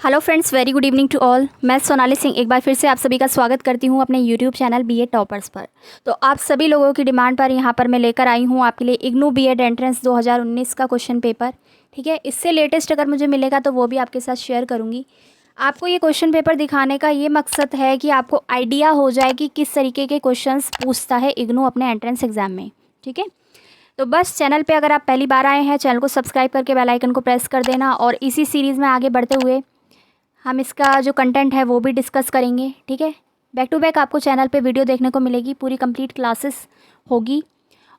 Hello friends, very good evening to all. मैं सोनाली सिंह एक बार फिर से आप सभी का स्वागत करती हूँ अपने यूट्यूब चैनल बीएड टॉपर्स पर। तो आप सभी लोगों की डिमांड पर यहाँ पर मैं लेकर आई हूँ आपके लिए इग्नू बीएड एंट्रेंस 2019 का क्वेश्चन पेपर। ठीक है, इससे लेटेस्ट अगर मुझे मिलेगा तो वो भी आपके साथ शेयर करूँगी। आपको ये क्वेश्चन पेपर दिखाने का ये मकसद है कि आपको आइडिया हो जाए कि किस तरीके के क्वेश्चन पूछता है इग्नू अपने एंट्रेंस एग्जाम में। ठीक है, तो बस चैनल पे अगर आप पहली बार आए हैं, चैनल को सब्सक्राइब करके बेल आइकन को प्रेस कर देना। और इसी सीरीज़ में आगे बढ़ते हुए हम इसका जो कंटेंट है वो भी डिस्कस करेंगे। ठीक है, बैक टू बैक आपको चैनल पे वीडियो देखने को मिलेगी, पूरी कंप्लीट क्लासेस होगी।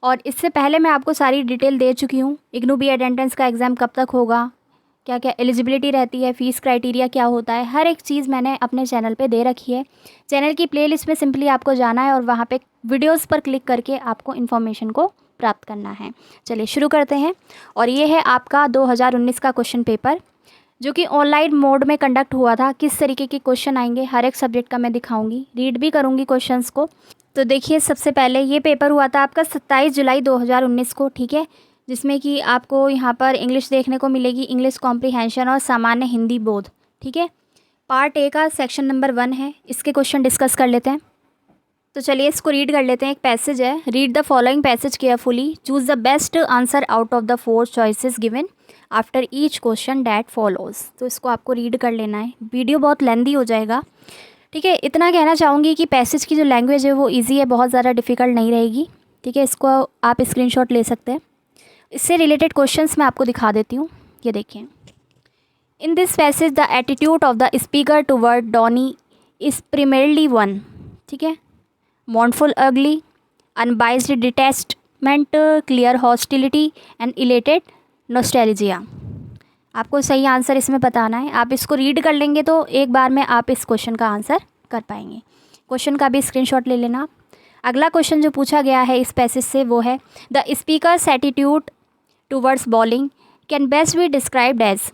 और इससे पहले मैं आपको सारी डिटेल दे चुकी हूँ। इग्नू बीएड एंट्रेंस का एग्ज़ाम कब तक होगा, क्या क्या एलिजिबिलिटी रहती है, फ़ीस क्राइटेरिया क्या होता है, हर एक चीज़ मैंने अपने चैनल पे दे रखी है। चैनल की प्लेलिस्ट में सिंपली आपको जाना है और वहाँ पे वीडियोज़ पर क्लिक करके आपको इन्फॉर्मेशन को प्राप्त करना है। चलिए शुरू करते हैं। और ये है आपका 2019 का क्वेश्चन पेपर जो कि ऑनलाइन मोड में कंडक्ट हुआ था। किस तरीके के क्वेश्चन आएंगे हर एक सब्जेक्ट का मैं दिखाऊंगी, रीड भी करूंगी क्वेश्चंस को। तो देखिए, सबसे पहले ये पेपर हुआ था आपका 27 जुलाई 2019 को। ठीक है, जिसमें कि आपको यहाँ पर इंग्लिश देखने को मिलेगी, इंग्लिश कॉम्प्रिहेंशन और सामान्य हिंदी बोध। ठीक है, पार्ट ए का सेक्शन नंबर 1 है, इसके क्वेश्चन डिस्कस कर लेते हैं। तो चलिए इसको रीड कर लेते हैं। एक पैसेज है, read the following passage carefully, choose the best answer out of the 4 choices given after each question that follows. तो इसको आपको रीड कर लेना है, वीडियो बहुत लेंदी हो जाएगा। ठीक है, इतना कहना चाहूँगी कि पैसेज की जो लैंग्वेज है वो ईजी है, बहुत ज़्यादा डिफ़िकल्ट नहीं रहेगी। ठीक है, इसको आप स्क्रीनशॉट ले सकते हैं। इससे रिलेटेड क्वेश्चंस मैं आपको दिखा देती हूँ। ये देखिए, in this passage the attitude of the speaker toward Donny is primarily one. ठीक है, mournful ugly, unbiased detachment, clear hostility and elated nostalgia। आपको सही आंसर इसमें बताना है। आप इसको रीड कर लेंगे तो एक बार में आप इस क्वेश्चन का आंसर कर पाएंगे। क्वेश्चन का भी स्क्रीनशॉट ले लेना। अगला क्वेश्चन जो पूछा गया है इस पैसेज से वो है, the speaker's attitude towards bowling can best be described as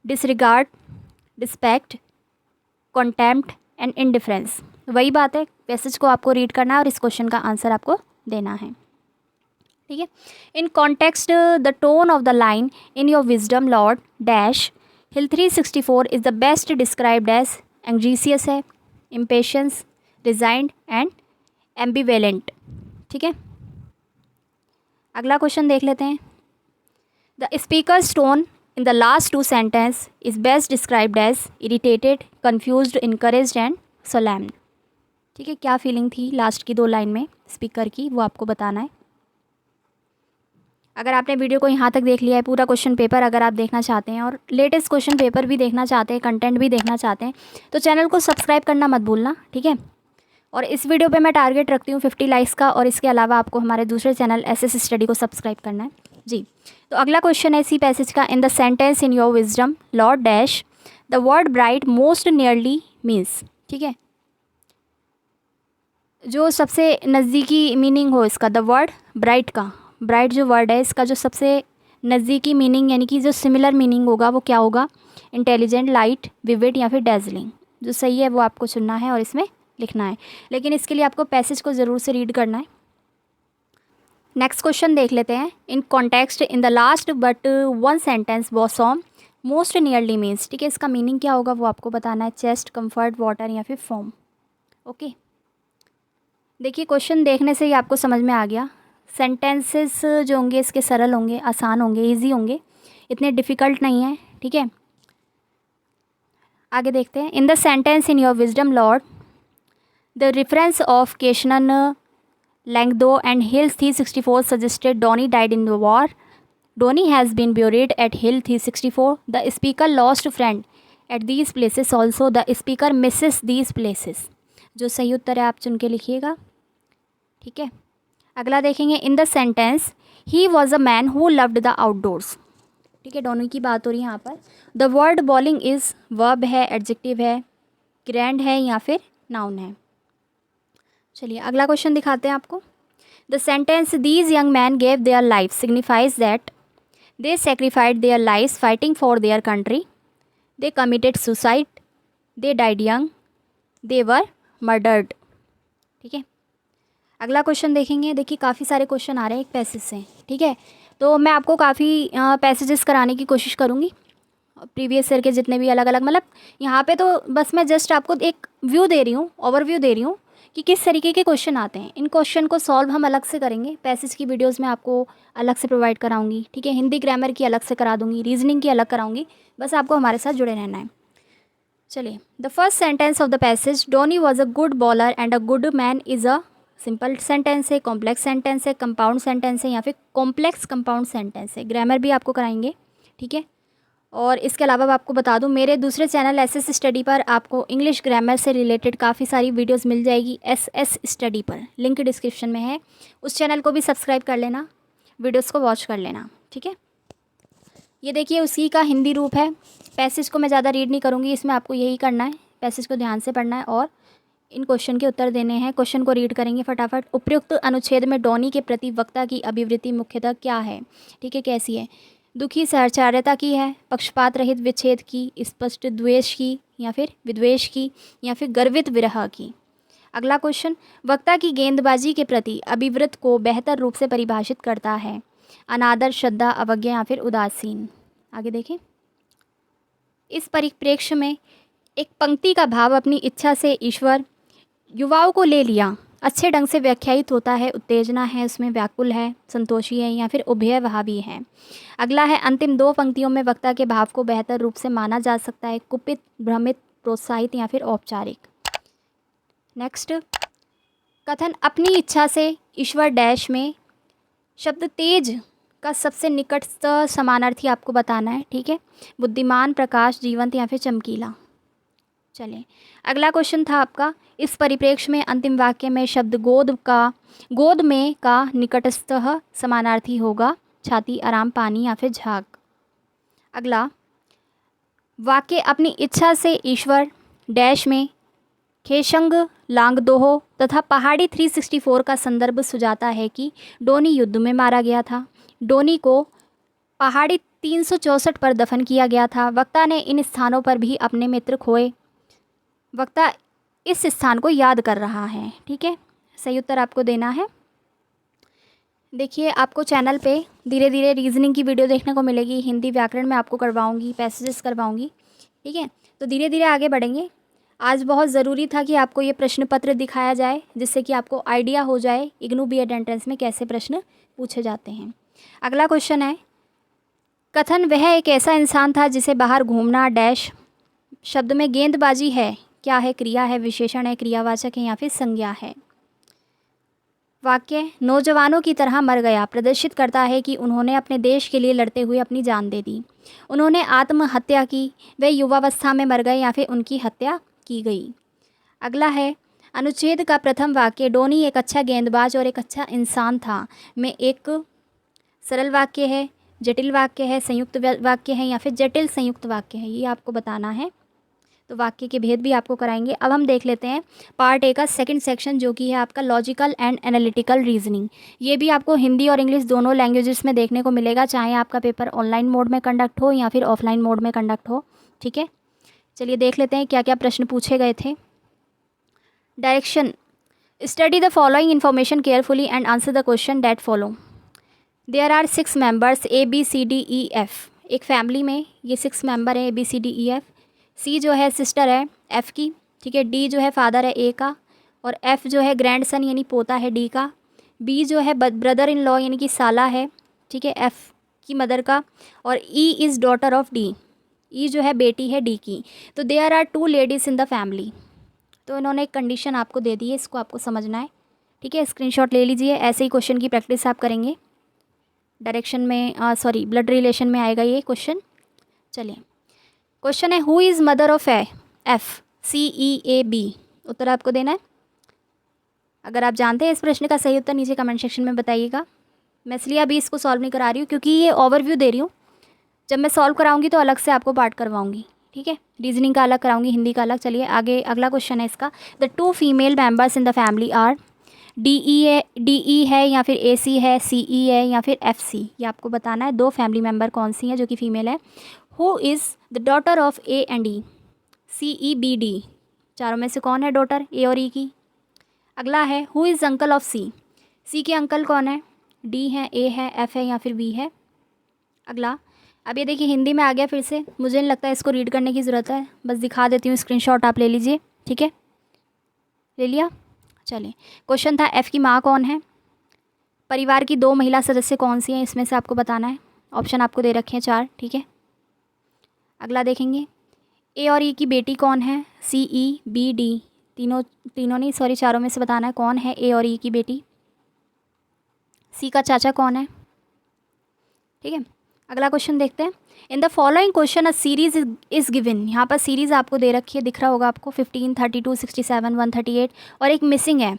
disregard, respect, contempt and indifference. वही बात है, पैसेज को आपको रीड करना है और इस क्वेश्चन का आंसर आपको देना है। ठीक है, in context the tone of the line in your wisdom lord dash hill 364 is the best described as anxious है, इम्पेशंस, रिजाइंड एंड एम्बिवेलेंट। ठीक है, अगला क्वेश्चन देख लेते हैं। The speakers tone in the last 2 sentence is best described as irritated, confused, encouraged and solemn। ठीक है, क्या फीलिंग थी लास्ट की 2 लाइन में स्पीकर की, वो आपको बताना है। अगर आपने वीडियो को यहाँ तक देख लिया है, पूरा क्वेश्चन पेपर अगर आप देखना चाहते हैं और लेटेस्ट क्वेश्चन पेपर भी देखना चाहते हैं, कंटेंट भी देखना चाहते हैं, तो चैनल को सब्सक्राइब करना मत भूलना। ठीक है, और इस वीडियो पे मैं टारगेट रखती हूँ 50 लाइक्स का, और इसके अलावा आपको हमारे दूसरे चैनल एसएस स्टडी को सब्सक्राइब करना है जी। तो अगला क्वेश्चन है इसी पैसेज का, इन the sentence in your wisdom lord dash the word bright most nearly means. ठीक है, जो सबसे नज़दीकी मीनिंग हो इसका, द वर्ड ब्राइट का, ब्राइट जो वर्ड है इसका जो सबसे नज़दीकी मीनिंग यानी कि जो सिमिलर मीनिंग होगा वो क्या होगा, इंटेलिजेंट, लाइट, विविड या फिर डेजलिंग। जो सही है वो आपको चुनना है और इसमें लिखना है, लेकिन इसके लिए आपको पैसेज को ज़रूर से रीड करना है। नेक्स्ट क्वेश्चन देख लेते हैं। In context in the last but 1 sentence bosom most nearly means. ठीक है, इसका मीनिंग क्या होगा वो आपको बताना है, चेस्ट, कंफर्ट, वाटर या फिर फॉर्म। ओके, देखिए क्वेश्चन देखने से ही आपको समझ में आ गया। सेंटेंसेस जो होंगे इसके सरल होंगे, आसान होंगे, ईजी होंगे, इतने डिफ़िकल्ट नहीं है। ठीक है, आगे देखते हैं। In the sentence in your wisdom lord the reference of केशनन Langdo and Hill 364 suggested Donny died in the war. Donny has been buried at Hill 364. The speaker lost friend at these places also. The speaker misses these places. जो सही उत्तर है आप चुन के लिखिएगा। ठीक है, अगला देखेंगे। इन the sentence he was a man who loved the outdoors. ठीक है, डॉनी की बात हो रही है यहाँ पर। The word bowling is verb है, एडजेक्टिव है, ग्रैंड है या फिर नाउन है। चलिए अगला क्वेश्चन दिखाते हैं आपको। The sentence these young man gave their life signifies that they सेक्रीफाइड their life fighting for their country, they committed suicide, they died young, they were murdered. ठीक है, अगला क्वेश्चन देखेंगे। देखिए काफ़ी सारे क्वेश्चन आ रहे हैं एक पैसेज से। ठीक है, तो मैं आपको काफ़ी पैसेजेस कराने की कोशिश करूँगी। प्रीवियस ईयर के जितने भी अलग अलग, मतलब यहाँ पे तो बस मैं जस्ट आपको एक व्यू दे रही हूँ, ओवरव्यू दे रही हूँ कि किस तरीके के क्वेश्चन आते हैं। इन क्वेश्चन को सॉल्व हम अलग से करेंगे, पैसेज की वीडियोस में आपको अलग से प्रोवाइड कराऊंगी, ठीक है। हिंदी ग्रामर की अलग से करा दूंगी, रीजनिंग की अलग कराऊंगी, बस आपको हमारे साथ जुड़े रहना है। चलिए, the first sentence of the passage, Donny was a good bowler and a good man, is a simple sentence है, कॉम्प्लेक्स सेंटेंस है, कंपाउंड सेंटेंस है, या फिर कॉम्प्लेक्स कंपाउंड सेंटेंस है। ग्रामर भी आपको कराएंगे, ठीक है। और इसके अलावा आपको बता दूं, मेरे दूसरे चैनल एसएस स्टडी पर आपको इंग्लिश ग्रामर से रिलेटेड काफ़ी सारी वीडियोस मिल जाएगी, एसएस स्टडी पर, लिंक डिस्क्रिप्शन में है। उस चैनल को भी सब्सक्राइब कर लेना, वीडियोस को वॉच कर लेना, ठीक है। ये देखिए उसी का हिंदी रूप है। पैसेज को मैं ज़्यादा रीड नहीं करूँगी, इसमें आपको यही करना है, पैसेज को ध्यान से पढ़ना है और इन क्वेश्चन के उत्तर देने हैं। क्वेश्चन को रीड करेंगे फटाफट। उपयुक्त अनुच्छेद में डोनी के प्रति वक्ता की अभिवृत्ति मुख्यतः क्या है, ठीक है, कैसी है? दुखी सहचर्यता की है, पक्षपात रहित विच्छेद की, स्पष्ट द्वेष की, या फिर विद्वेष की, या फिर गर्वित विरह की। अगला क्वेश्चन, वक्ता की गेंदबाजी के प्रति अभिवृत को बेहतर रूप से परिभाषित करता है? अनादर, श्रद्धा, अवज्ञा, या फिर उदासीन। आगे देखें। इस परिप्रेक्ष्य में एक पंक्ति का भाव अपनी इच्छा से ईश्वर युवाओं को ले लिया अच्छे ढंग से व्याख्यायित होता है। उत्तेजना है, उसमें व्याकुल है, संतोषी है, या फिर उभयभावी है। अगला है, अंतिम दो पंक्तियों में वक्ता के भाव को बेहतर रूप से माना जा सकता है? कुपित, भ्रमित, प्रोत्साहित, या फिर औपचारिक। नेक्स्ट, कथन अपनी इच्छा से ईश्वर डैश में शब्द तेज का सबसे निकटस्थ समानार्थी आपको बताना है, ठीक है। बुद्धिमान, प्रकाश, जीवंत, या फिर चमकीला। चलें, अगला क्वेश्चन था आपका, इस परिप्रेक्ष्य में अंतिम वाक्य में शब्द गोद में का निकटस्थ समानार्थी होगा? छाती, आराम, पानी, या फिर झाग। अगला, वाक्य अपनी इच्छा से ईश्वर डैश में खेशंग, लांगदोह तथा पहाड़ी 364 का संदर्भ सुझाता है कि डोनी युद्ध में मारा गया था। डोनी को पहाड़ी 364 पर दफन किया गया था। वक्ता ने इन स्थानों पर भी अपने मित्र खोए। वक्ता इस स्थान को याद कर रहा है, ठीक है। सही उत्तर आपको देना है। देखिए, आपको चैनल पे धीरे धीरे रीजनिंग की वीडियो देखने को मिलेगी, हिंदी व्याकरण में आपको करवाऊंगी, पैसेजेस करवाऊंगी, ठीक है। तो धीरे धीरे आगे बढ़ेंगे। आज बहुत ज़रूरी था कि आपको ये प्रश्न पत्र दिखाया जाए, जिससे कि आपको आइडिया हो जाए इग्नू बीएड एंट्रेंस में कैसे प्रश्न पूछे जाते हैं। अगला क्वेश्चन है, कथन वह एक ऐसा इंसान था जिसे बाहर घूमना डैश शब्द में गेंदबाजी है, क्या है? क्रिया है, विशेषण है, क्रियावाचक है, या फिर संज्ञा है। वाक्य नौजवानों की तरह मर गया प्रदर्शित करता है कि उन्होंने अपने देश के लिए लड़ते हुए अपनी जान दे दी। उन्होंने आत्महत्या की, वे युवावस्था में मर गए, या फिर उनकी हत्या की गई। अगला है, अनुच्छेद का प्रथम वाक्य डोनी एक अच्छा गेंदबाज और एक अच्छा इंसान था में एक सरल वाक्य है, जटिल वाक्य है, संयुक्त वाक्य है, या फिर जटिल संयुक्त वाक्य है, ये आपको बताना है। तो वाक्य के भेद भी आपको कराएंगे। अब हम देख लेते हैं पार्ट ए का सेकंड सेक्शन, जो कि है आपका लॉजिकल एंड एनालिटिकल रीजनिंग। ये भी आपको हिंदी और इंग्लिश दोनों लैंग्वेजेस में देखने को मिलेगा, चाहे आपका पेपर ऑनलाइन मोड में कंडक्ट हो या फिर ऑफलाइन मोड में कंडक्ट हो, ठीक है। चलिए देख लेते हैं क्या क्या प्रश्न पूछे गए थे। Direction, study the following information carefully and answer the question that follow. There are 6 members ABCDEF। एक फैमिली में ये 6 मेंबर है ABCDEF। सी जो है सिस्टर है एफ़ की, ठीक है। डी जो है फादर है ए का, और एफ़ जो है ग्रैंडसन यानी पोता है डी का। बी जो है ब्रदर इन लॉ यानी कि साला है, ठीक है, एफ़ की मदर का। और E is daughter of D, E जो है बेटी है डी की। तो there are 2 ladies in the family. तो इन्होंने एक कंडीशन आपको दे दी है, इसको आपको समझना है, ठीक है। स्क्रीनशॉट ले लीजिए, ऐसे ही क्वेश्चन की प्रैक्टिस आप करेंगे। डायरेक्शन में ब्लड रिलेशन में आएगा ये क्वेश्चन। चलिए, क्वेश्चन है who is mother of F CEAB। उत्तर आपको देना है। अगर आप जानते हैं इस प्रश्न का सही उत्तर नीचे कमेंट सेक्शन में बताइएगा। मैं इसलिए अभी इसको सॉल्व नहीं करा रही हूँ क्योंकि ये ओवरव्यू दे रही हूँ। जब मैं सॉल्व कराऊंगी तो अलग से आपको पार्ट करवाऊंगी, ठीक है। रीजनिंग का अलग कराऊंगी, हिंदी का अलग। चलिए आगे, अगला क्वेश्चन है इसका, the 2 female members in the family are. DE है, या फिर AC है, CE है, या फिर FC। ये आपको बताना है 2 फैमिली मेंबर कौन सी हैं जो कि फीमेल है। Who is the daughter of A and E। CEBD, चारों में से कौन है डॉटर, A और E की। अगला है who is uncle of C के अंकल कौन है, D है, A है, F है, या फिर V है। अगला, अब ये देखिए हिंदी में आ गया फिर से, मुझे नहीं लगता इसको रीड करने की ज़रूरत है, बस दिखा देती हूँ, स्क्रीनशॉट आप ले लीजिए, ठीक है, ले लिया। चलिए, क्वेश्चन था एफ़ की माँ कौन है, परिवार की 2 महिला सदस्य कौन सी हैं, इसमें से आपको बताना है। ऑप्शन आपको दे रखे हैं 4, ठीक है। अगला देखेंगे, ए और ई की बेटी कौन है, सी ई बी डी, तीनों नहीं, सॉरी, चारों में से बताना है कौन है ए और ई की बेटी। सी का चाचा कौन है, ठीक है। अगला क्वेश्चन देखते हैं, in the following question a series is given, यहाँ पर सीरीज आपको दे रखी है, दिख रहा होगा आपको, 15, 32, 67, 138 और एक मिसिंग है।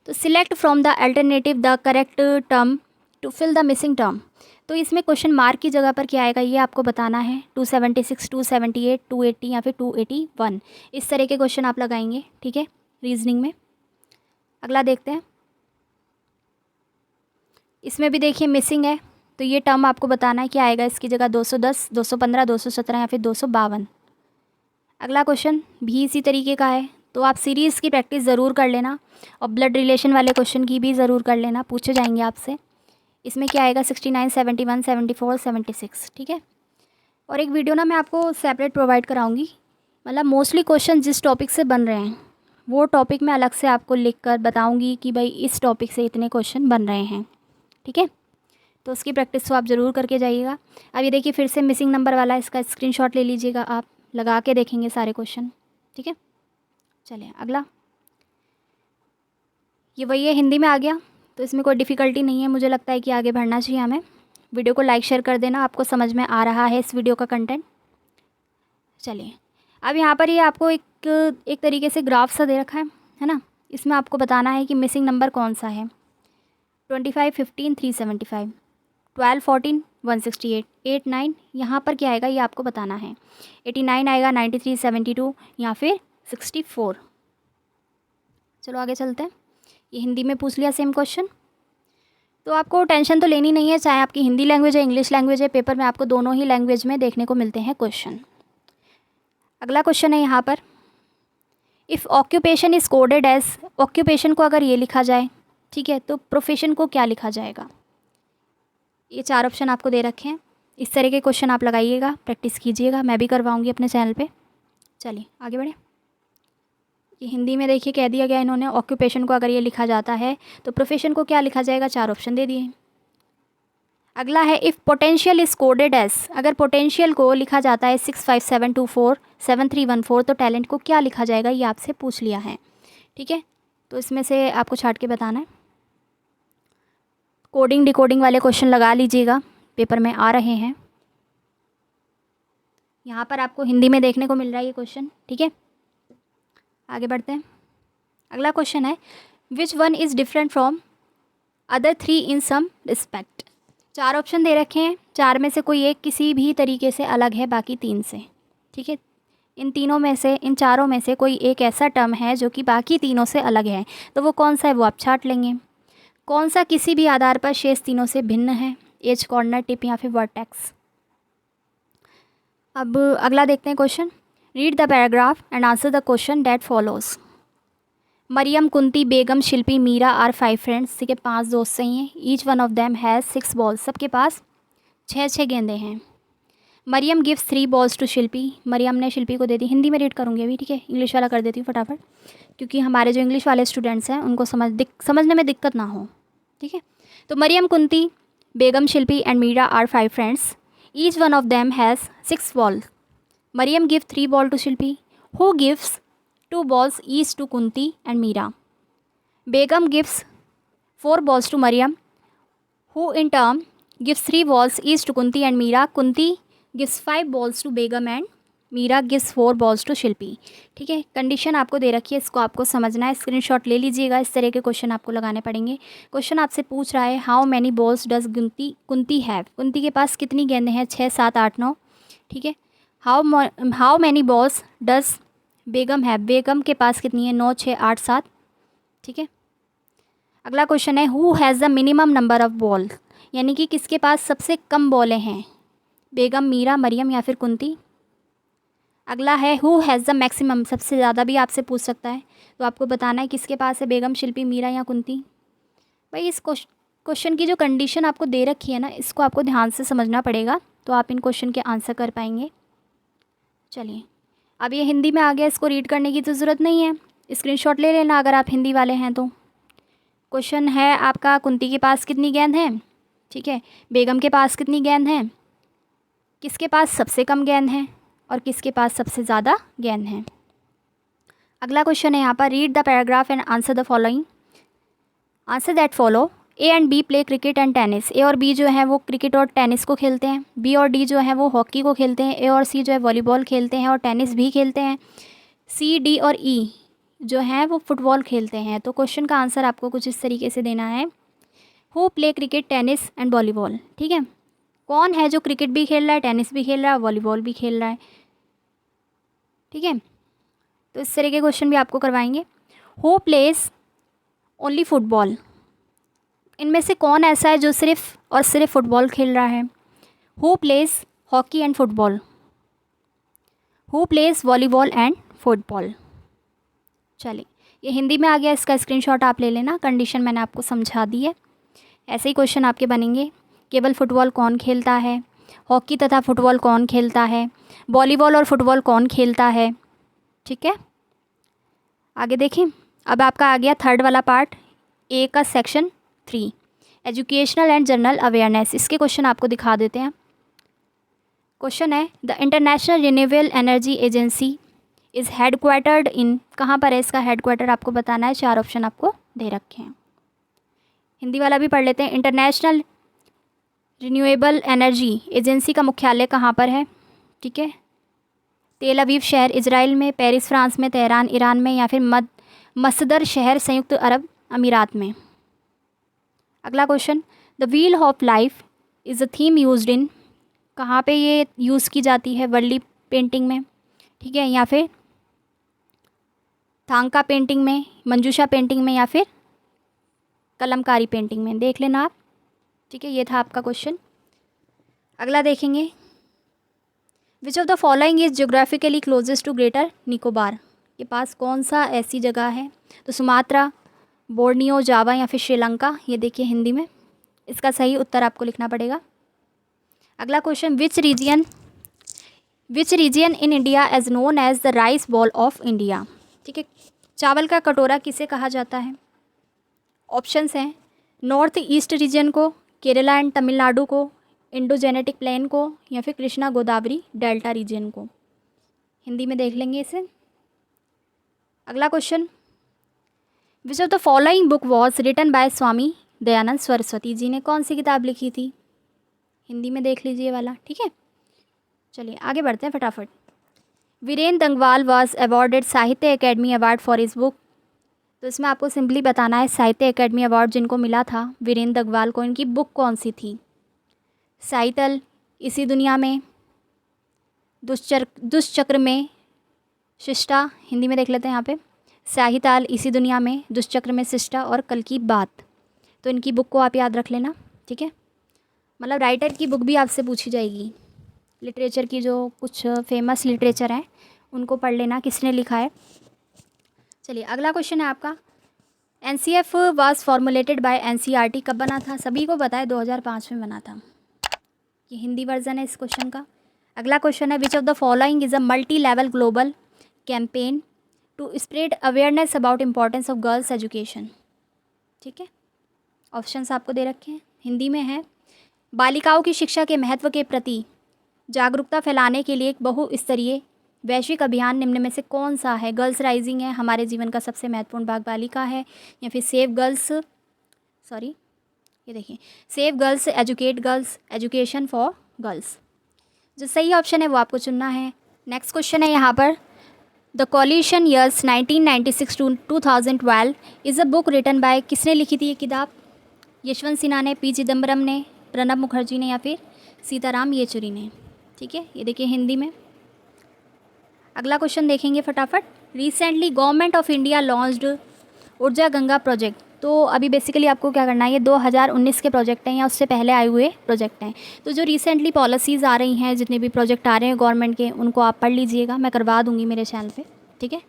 तो select from the alternative the correct term to fill the missing term. तो इसमें क्वेश्चन मार्क की जगह पर क्या आएगा ये आपको बताना है, 276, 278, 280 या फिर 281, इस तरह के क्वेश्चन आप लगाएंगे, ठीक है, रीजनिंग में। अगला देखते हैं, इसमें भी देखिए मिसिंग है, तो ये टर्म आपको बताना है क्या आएगा इसकी जगह, 210, 215, 217 या फिर 252। अगला क्वेश्चन भी इसी तरीके का है, तो आप सीरीज़ की प्रैक्टिस ज़रूर कर लेना और ब्लड रिलेशन वाले क्वेश्चन की भी ज़रूर कर लेना, पूछे जाएंगे आपसे। इसमें क्या आएगा, 69, 71, 74, 76, ठीक है। और एक वीडियो ना मैं आपको सेपरेट प्रोवाइड कराऊंगी, मतलब मोस्टली क्वेश्चन जिस टॉपिक से बन रहे हैं वो टॉपिक मैं अलग से आपको लिख कर बताऊँगी कि भाई इस टॉपिक से इतने क्वेश्चन बन रहे हैं, ठीक है। तो उसकी प्रैक्टिस तो आप ज़रूर करके जाइएगा। अब ये देखिए फिर से मिसिंग नंबर वाला, इसका स्क्रीनशॉट ले लीजिएगा, आप लगा के देखेंगे सारे क्वेश्चन, ठीक है। चलिए अगला, ये वही है, हिंदी में आ गया, तो इसमें कोई डिफ़िकल्टी नहीं है, मुझे लगता है कि आगे बढ़ना चाहिए हमें। वीडियो को लाइक शेयर कर देना, आपको समझ में आ रहा है इस वीडियो का कंटेंट। चलिए, अब यहाँ पर ये आपको एक तरीके से ग्राफ सा दे रखा है ना, इसमें आपको बताना है कि मिसिंग नंबर कौन सा है। 25, 15, 375, 12, 14, 168, 8, 9, यहाँ पर क्या आएगा ये आपको बताना है। 89 आएगा, 93, 72 या फिर 64। चलो आगे चलते हैं, ये हिंदी में पूछ लिया सेम क्वेश्चन, तो आपको टेंशन तो लेनी नहीं है, चाहे आपकी हिंदी लैंग्वेज है, इंग्लिश लैंग्वेज है, पेपर में आपको दोनों ही लैंग्वेज में देखने को मिलते हैं क्वेश्चन। अगला क्वेश्चन है यहाँ पर, if occupation is coded as, occupation को अगर ये लिखा जाए, ठीक है, तो प्रोफेशन को क्या लिखा जाएगा। ये 4 ऑप्शन आपको दे रखे हैं, इस तरह के क्वेश्चन आप लगाइएगा, प्रैक्टिस कीजिएगा, मैं भी करवाऊँगी अपने चैनल पे। चलिए आगे बढ़े, ये हिंदी में देखिए कह दिया गया इन्होंने, ऑक्यूपेशन को अगर ये लिखा जाता है तो प्रोफेशन को क्या लिखा जाएगा, 4 ऑप्शन दे दिए। अगला है, if potential is coded as, अगर पोटेंशियल को लिखा जाता है 65724 7314, तो टैलेंट को क्या लिखा जाएगा, ये आपसे पूछ लिया है, ठीक है। तो इसमें से आपको छाट के बताना है, कोडिंग डिकोडिंग वाले क्वेश्चन लगा लीजिएगा, पेपर में आ रहे हैं। यहाँ पर आपको हिंदी में देखने को मिल रहा है ये क्वेश्चन, ठीक है। आगे बढ़ते हैं, अगला क्वेश्चन है, which one is different from other 3 in some respect. 4 option दे रखे हैं, 4 में से कोई एक किसी भी तरीके से अलग है बाकी 3 से, ठीक है। इन तीनों में से, इन चारों में से कोई एक ऐसा टर्म है जो कि बाकी तीनों से अलग है, तो वो कौन सा है वो आप छाट लेंगे। कौन सा किसी भी आधार पर शेष तीनों से भिन्न है, एज, कॉर्नर, टिप या फिर वर्टेक्स। अब अगला देखते हैं question, read the paragraph and answer the question that follows. Mariam, Kunti, Begum, Shilpi, Meera are 5 friends, ठीक है, 5 दोस्त सही हैं। Each one of them has 6 balls, सबके पास 6 गेंदे हैं। Mariam gives 3 balls to Shilpi, Mariam ने शिल्पी को दे दी। हिंदी में रीड करूँगी अभी, ठीक है, इंग्लिश वाला कर देती हूँ फटाफट, क्योंकि हमारे जो इंग्लिश वाले स्टूडेंट्स हैं उनको समझने में दिक्कत ना हो, ठीक है। तो Mariam, Kunti, Begum, Shilpi and Meera are 5 friends, each one of them has 6 ball. Mariam give 3 ball to Shilpi, who gives 2 balls each to Kunti and Meera. Begum gives 4 balls to Mariam, who in turn gives 3 balls each to Kunti and Meera. Kunti gives 5 balls to Begum and Meera gives 4 balls to Shilpi, ठीक है। Condition आपको दे रखी है, इसको आपको समझना है, screenshot ले लीजिएगा, इस तरह के क्वेश्चन आपको लगाने पड़ेंगे। क्वेश्चन आपसे पूछ रहा है, how many balls does Kunti have, Kunti के पास कितनी गेंदें हैं, 6, 7, 8, 9, ठीक है। हाउ मैनी बॉल्स डज बेगम है, बेगम के पास कितनी है, 9, 6, 8, 7, ठीक है। अगला क्वेश्चन है, who has the minimum number of ball, यानी कि किसके पास सबसे कम बॉलें हैं, बेगम, मीरा, मरियम या फिर कुंती। अगला है, हु हैज़ द मैक्सिमम, सबसे ज़्यादा भी आपसे पूछ सकता है, तो आपको बताना है किसके पास है, बेगम, शिल्पी, मीरा या कुंती। भाई इस क्वेश्चन की जो कंडीशन आपको दे रखी है ना, इसको आपको ध्यान से समझना पड़ेगा, तो आप इन क्वेश्चन के आंसर कर पाएंगे। चलिए, अब ये हिंदी में आ गया, इसको रीड करने की तो ज़रूरत नहीं है, स्क्रीनशॉट ले लेना अगर आप हिंदी वाले हैं तो। क्वेश्चन है आपका, कुंती के पास कितनी गेंद हैं? ठीक है, बेगम के पास कितनी गेंद हैं? किसके पास सबसे कम गेंद हैं और किसके पास सबसे ज़्यादा गेंद हैं? अगला क्वेश्चन है यहाँ पर, read the paragraph and answer the following. Answer that follow, A and B play cricket and tennis. A और बी जो है वो क्रिकेट और टेनिस को खेलते हैं। बी और डी जो है वो हॉकी को खेलते हैं। ए और सी जो है वॉलीबॉल खेलते हैं और टेनिस भी खेलते हैं। सी, डी और ई जो हैं वो फुटबॉल खेलते हैं। तो क्वेश्चन का आंसर आपको कुछ इस तरीके से देना है, who play cricket, tennis and volleyball. ठीक है, कौन है जो क्रिकेट भी खेल रहा है, टेनिस भी खेल रहा है, वॉलीबॉल भी खेल रहा है। ठीक है, तो इस तरह के क्वेश्चन भी आपको करवाएंगे। हु प्लेस ओनली फुटबॉल, इनमें से कौन ऐसा है जो सिर्फ और सिर्फ फुटबॉल खेल रहा है? Who plays hockey and football, who plays volleyball and football. चलिए, ये हिंदी में आ गया, इसका स्क्रीनशॉट आप ले लेना, कंडीशन मैंने आपको समझा दी है। ऐसे ही क्वेश्चन आपके बनेंगे, केवल फुटबॉल कौन खेलता है, हॉकी तथा फुटबॉल कौन खेलता है, वॉलीबॉल और फुटबॉल कौन खेलता है। ठीक है, आगे देखें। अब आपका आ गया थर्ड वाला पार्ट, ए का section 3, educational and general awareness. इसके क्वेश्चन आपको दिखा देते हैं। क्वेश्चन है, the international renewable energy agency is headquartered in, कहाँ पर है इसका हेडक्वार्टर आपको बताना है। 4 ऑप्शन आपको दे रखे हैं। हिंदी वाला भी पढ़ लेते हैं। इंटरनेशनल रिन्यूएबल एनर्जी एजेंसी का मुख्यालय कहाँ पर है? ठीक है, तेल अवीव शहर इजराइल में, पेरिस फ्रांस में, तेहरान ईरान में, या फिर मसदर शहर संयुक्त अरब अमीरात में। अगला question, the wheel of life is a theme used in, कहाँ पे ये यूज़ की जाती है? वर्ली पेंटिंग में, ठीक है, या फिर थांका पेंटिंग में, मंजूषा पेंटिंग में, या फिर कलमकारी पेंटिंग में। देख लेना आप। ठीक है, ये था आपका क्वेश्चन। अगला देखेंगे, which of the following is geographically closest to greater Nicobar, के पास कौन सा ऐसी जगह है? तो सुमात्रा, बोर्नियो, जावा, या फिर श्रीलंका। ये देखिए हिंदी में, इसका सही उत्तर आपको लिखना पड़ेगा। अगला question, which region in India is known as the rice bowl of India. ठीक है, चावल का कटोरा किसे कहा जाता है? ऑप्शंस हैं, नॉर्थ ईस्ट रीजन को, केरला एंड तमिलनाडु को, इंडो जेनेटिक प्लेन को, या फिर कृष्णा गोदावरी डेल्टा रीजन को। हिंदी में देख लेंगे इसे। अगला question, which of the following book was written by Swami Dayanand Saraswati ji ने कौन सी किताब लिखी थी? हिंदी में देख लीजिए वाला। ठीक है, चलिए आगे बढ़ते हैं फटाफट। वीरेंद्र दंगवाल वॉज अवॉर्डेड साहित्य academy award for his book. तो इसमें आपको सिंपली बताना है साहित्य अकेडमी अवार्ड जिनको मिला था वीरेंद्र दंगवाल को, इनकी बुक कौन सी थी? साहितल, इसी दुनिया में, दुष्चक्र में शिष्टा। हिंदी में देख लेते हैं यहाँ पे, साहिताल, इसी दुनिया में, दुष्चक्र में शिष्टा और कल की बात। तो इनकी बुक को आप याद रख लेना। ठीक है, मतलब राइटर की बुक भी आपसे पूछी जाएगी। लिटरेचर की जो कुछ फेमस लिटरेचर हैं उनको पढ़ लेना, किसने लिखा है। चलिए अगला क्वेश्चन है आपका, NCF was formulated bye NCERT कब बना था? सभी को पता है 2005 में बना था। ये हिंदी वर्जन है इस क्वेश्चन का। अगला क्वेश्चन है, which of the following is a multi level global campaign to spread awareness about importance of girls education. ठीक है, ऑप्शंस आपको दे रखे हैं, हिंदी में है। बालिकाओं की शिक्षा के महत्व के प्रति जागरूकता फैलाने के लिए एक बहुस्तरीय वैश्विक अभियान निम्न में से कौन सा है? गर्ल्स राइजिंग है, हमारे जीवन का सबसे महत्वपूर्ण भाग बालिका है, या फिर ये देखिए save girls, educate girls, education for girls. जो सही ऑप्शन है वो आपको चुनना है। नेक्स्ट क्वेश्चन है यहाँ पर, the coalition years 1996 to 2012 is a book written by, किसने लिखी थी ये किताब? यशवंत सिन्हा ने, P चिदम्बरम ने, प्रणब मुखर्जी ने, या फिर सीताराम येचुरी ने। ठीक है, ये देखिए हिंदी में। अगला क्वेश्चन देखेंगे फटाफट। Recently government of India launched ऊर्जा गंगा प्रोजेक्ट। तो अभी बेसिकली आपको क्या करना है, ये 2019 के प्रोजेक्ट हैं या उससे पहले आए हुए प्रोजेक्ट हैं। तो जो रिसेंटली पॉलिसीज़ आ रही हैं, जितने भी प्रोजेक्ट आ रहे हैं गवर्नमेंट के, उनको आप पढ़ लीजिएगा, मैं करवा दूँगी मेरे चैनल पे। ठीक है,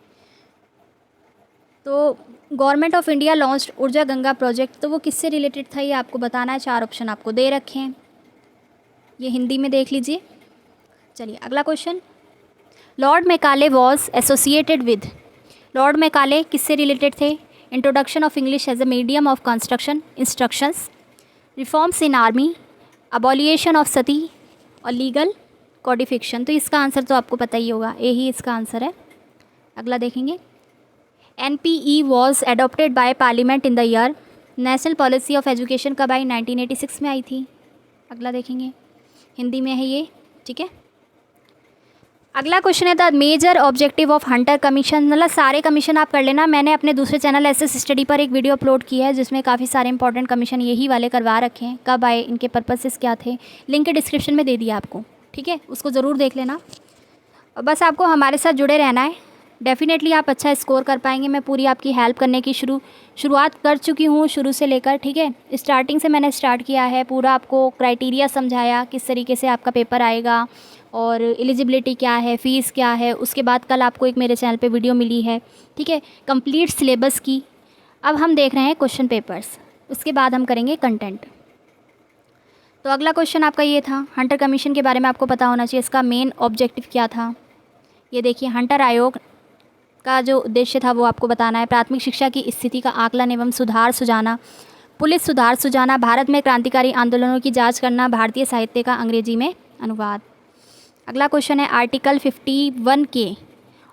तो गवर्नमेंट ऑफ इंडिया लॉन्च्ड ऊर्जा गंगा प्रोजेक्ट, तो वो किससे रिलेटेड था ये आपको बताना है। 4 ऑप्शन आपको दे रखे हैं। ये हिंदी में देख लीजिए। चलिए अगला question, lord Macaulay was associated with, lord Macaulay किससे रिलेटेड थे? Introduction of English as a medium of construction, instructions, reforms in army, abolition of sati और लीगल कॉडिफिक्शन। तो इसका आंसर तो आपको पता ही होगा, ए ही इसका आंसर है। अगला देखेंगे, NPE was adopted by parliament in the year, national policy of education कब आई? 1986 में आई थी। अगला देखेंगे, हिंदी में है ये, ठीक है। अगला क्वेश्चन है the major objective of Hunter Commission, मतलब सारे कमीशन आप कर लेना, मैंने अपने दूसरे चैनल एसएस स्टडी पर एक वीडियो अपलोड की है जिसमें काफ़ी सारे इंपॉर्टेंट कमीशन यही वाले करवा रखे हैं, कब आए, इनके पर्पसेस क्या थे, लिंक डिस्क्रिप्शन में दे दिया आपको, ठीक है, उसको ज़रूर देख लेना। और बस आपको हमारे साथ जुड़े रहना है, डेफिनेटली आप अच्छा स्कोर कर पाएंगे। मैं पूरी आपकी हेल्प करने की शुरुआत कर चुकी हूँ शुरू से लेकर, ठीक है, स्टार्टिंग से मैंने स्टार्ट किया है, पूरा आपको क्राइटेरिया समझाया किस तरीके से आपका पेपर आएगा और एलिजिबिलिटी क्या है, फ़ीस क्या है। उसके बाद कल आपको एक मेरे चैनल पे वीडियो मिली है, ठीक है, कंप्लीट सिलेबस की। अब हम देख रहे हैं क्वेश्चन पेपर्स, उसके बाद हम करेंगे कंटेंट। तो अगला क्वेश्चन आपका ये था, हंटर कमीशन के बारे में आपको पता होना चाहिए, इसका मेन ऑब्जेक्टिव क्या था। ये देखिए, हंटर आयोग का जो उद्देश्य था वो आपको बताना है। प्राथमिक शिक्षा की स्थिति का आकलन एवं सुधार सुझाना, पुलिस सुधार सुझाना, भारत में क्रांतिकारी आंदोलनों की जांच करना, भारतीय साहित्य का अंग्रेजी में अनुवाद। अगला क्वेश्चन है, article 51K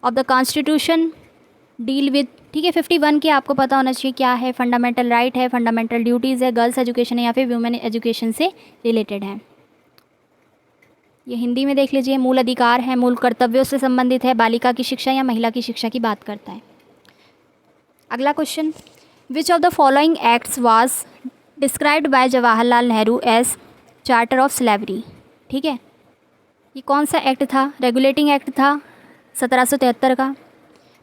of the constitution deal with, ठीक है, 51K आपको पता होना चाहिए क्या है, फंडामेंटल राइट है, फंडामेंटल ड्यूटीज़ है, गर्ल्स एजुकेशन है या फिर वुमेन एजुकेशन से रिलेटेड है। ये हिंदी में देख लीजिए, मूल अधिकार है, मूल कर्तव्यों से संबंधित है, बालिका की शिक्षा या महिला की शिक्षा की बात करता है। अगला question, which of the following acts was described by Jawaharlal Nehru as charter of slavery, ठीक है, ये कौन सा एक्ट था? रेगुलेटिंग एक्ट था 1773 का,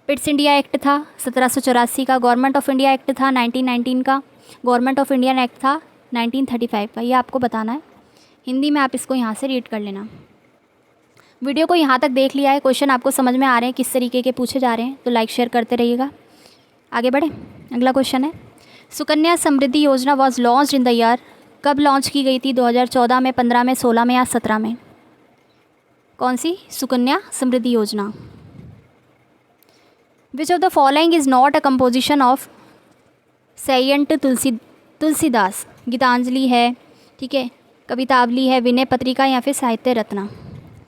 पिट्स इंडिया एक्ट था 1784 का, गवर्नमेंट ऑफ इंडिया एक्ट था 1919 का, गवर्नमेंट ऑफ इंडियन एक्ट था 1935 का। ये आपको बताना है, हिंदी में आप इसको यहाँ से रीड कर लेना। वीडियो को यहाँ तक देख लिया है, क्वेश्चन आपको समझ में आ रहे हैं किस तरीके के पूछे जा रहे हैं, तो लाइक शेयर करते रहिएगा। आगे बढ़े, अगला क्वेश्चन है, सुकन्या समृद्धि योजना was launch in the year, कब लॉन्च की गई थी? 2014 में, 15 में, 16 में या 17 में? कौन सी? Sukanya Samriddhi Yojana. Which of the following is not a composition of saint Tulsidas? Gitanjali है, ठीक है, कवितावली है, विनय पत्रिका या फिर साहित्य रत्ना।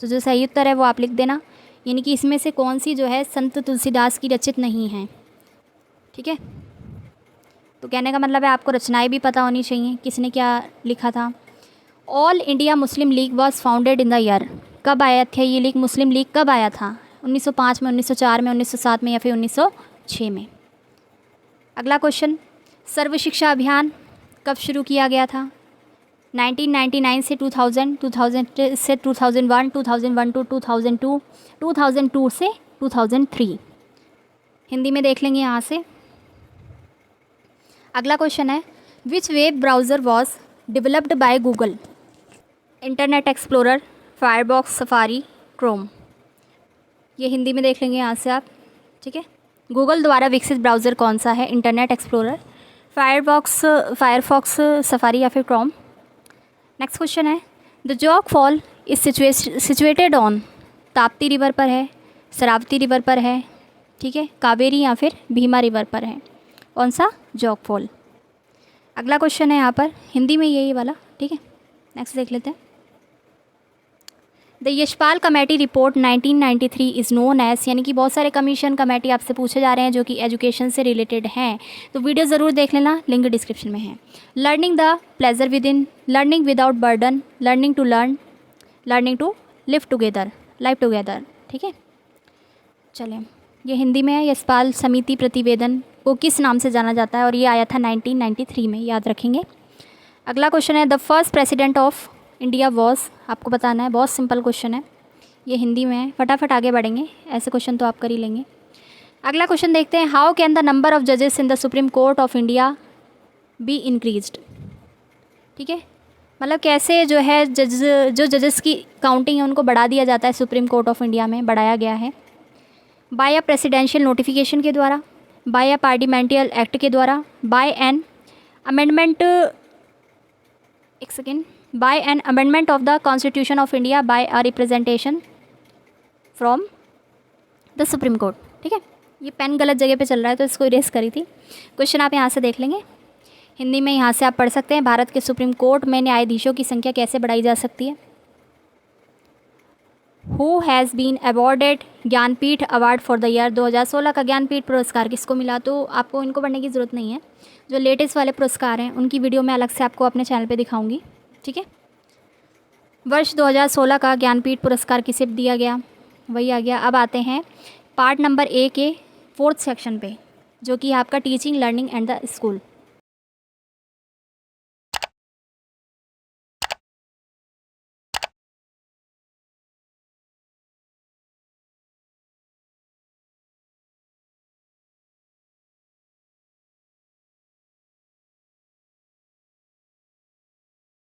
तो जो सही उत्तर है वो आप लिख देना, यानी कि इसमें से कौन सी जो है संत तुलसीदास की रचित नहीं है, ठीक है। तो कहने का मतलब है आपको रचनाएं भी पता होनी चाहिए, किसने क्या लिखा था। All India Muslim league was founded in the year, कब आया था ये लीग? मुस्लिम लीग कब आया था? 1905 में, 1904 में, 1907 में या फिर 1906 में? अगला क्वेश्चन, सर्व शिक्षा अभियान कब शुरू किया गया था? 1999 से 2000, 2000 से 2001, 2001 टू 2002, 2002 से 2003। हिंदी में देख लेंगे यहाँ से। अगला क्वेश्चन है, which web browser was developed by Google? Internet Explorer, Firefox, Safari, Chrome. ये हिंदी में देख लेंगे यहाँ से आप, ठीक है। गूगल द्वारा विकसित ब्राउज़र कौन सा है? इंटरनेट एक्सप्लोरर, फायरफॉक्स, सफारी या फिर क्रोम। नेक्स्ट क्वेश्चन है, द जोग fall is situated on, Tapti river पर है, शरावती रिवर पर है, ठीक है, कावेरी या फिर भीमा रिवर पर है? कौन सा? जोग फॉल। अगला क्वेश्चन है यहाँ पर हिंदी में यही वाला, ठीक है। नेक्स्ट देख लेते हैं, the Yashpal committee report 1993 is known as, यानी कि बहुत सारे कमीशन कमेटी आपसे पूछे जा रहे हैं जो कि एजुकेशन से रिलेटेड हैं, तो वीडियो ज़रूर देख लेना, लिंक डिस्क्रिप्शन में है। Learning the pleasure within, learning without burden, learning to learn, learning to live together, live together, ठीक है। चलिए, ये हिंदी में है, यशपाल समिति प्रतिवेदन को किस नाम से जाना जाता है, और ये आया था 1993 में, याद रखेंगे। अगला क्वेश्चन है, the first president of India was, आपको बताना है, बहुत सिंपल क्वेश्चन है, ये हिंदी में है, फटाफट आगे बढ़ेंगे, ऐसे क्वेश्चन तो आप कर ही लेंगे। अगला क्वेश्चन देखते हैं, how can the number of जजेस in the supreme court of India be increased, ठीक है, मतलब कैसे जो है जो जजेस की काउंटिंग है उनको बढ़ा दिया जाता है सुप्रीम कोर्ट ऑफ इंडिया में, बढ़ाया गया है। बाय अ प्रेसिडेंशियल नोटिफिकेशन के द्वारा, बाय अ पार्लियामेंट्री एक्ट के द्वारा, बाय एन अमेंडमेंट, एक second, by an amendment of the constitution of India by a representation from the supreme Court. ठीक है, ये पेन गलत जगह पे चल रहा है तो इसको इरेज करी थी। क्वेश्चन आप यहाँ से देख लेंगे, हिंदी में यहाँ से आप पढ़ सकते हैं, भारत के सुप्रीम कोर्ट में न्यायाधीशों की संख्या कैसे बढ़ाई जा सकती है। Who has been awarded Jnanpith award for the year 2016 का ज्ञानपीठ पुरस्कार किसको मिला। तो आपको इनको पढ़ने की ज़रूरत नहीं है, जो लेटेस्ट वाले पुरस्कार हैं उनकी वीडियो मैं अलग से आपको अपने चैनल पे दिखाऊंगी। ठीक है, वर्ष 2016 का ज्ञानपीठ पुरस्कार किसे दिया गया, वही आ गया। अब आते हैं पार्ट नंबर ए के 4th सेक्शन पे, जो कि आपका teaching learning and the school.